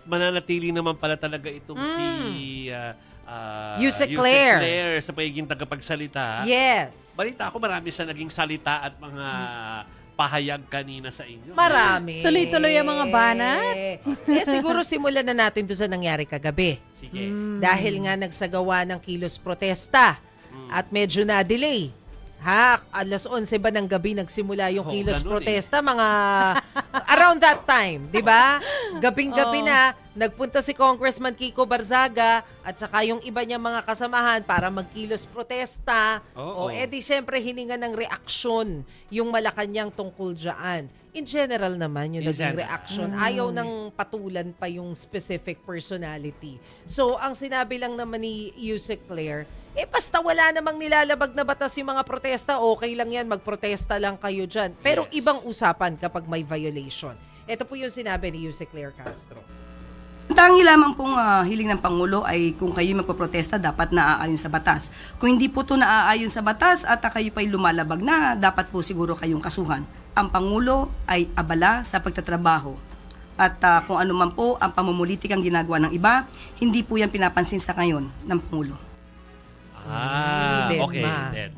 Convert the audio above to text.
mananatili naman pala talaga itong si Yusek Claire. Claire sa pagiging tagapagsalita. Yes. Balita ako marami sa naging salita at mga pahayag kanina sa inyo. Marami. Tuloy-tuloy ang mga banat. Siguro simulan na natin doon sa nangyari kagabi. Sige. Dahil nga nagsagawa ng kilos protesta at medyo na-delay. Alas 11 ba ng gabi nagsimula yung kilos protesta? Mga around that time, di ba? Gabing-gabi na, nagpunta si Congressman Kiko Barzaga at saka yung iba niyang mga kasamahan para magkilos protesta. Edi syempre hininga ng reaksyon yung Malacanang tungkol dyan. In general naman yung naging reaction. Ayaw nang patulan pa yung specific personality. So, ang sinabi lang naman ni Yusek Claire, basta wala namang nilalabag na batas yung mga protesta, okay lang yan, magprotesta lang kayo dyan. Pero ibang usapan kapag may violation. Ito po yung sinabi ni Yusek Claire Castro. Tangi lamang pong hiling ng Pangulo ay kung kayo magpoprotesta, dapat naaayon sa batas. Kung hindi po ito naaayon sa batas at kayo pa'y lumalabag na, dapat po siguro kayong kasuhan. Ang Pangulo ay abala sa pagtatrabaho. At kung ano man po ang pamumulitikang ginagawa ng iba, hindi po yan pinapansin sa ngayon ng Pangulo. Okay. Then.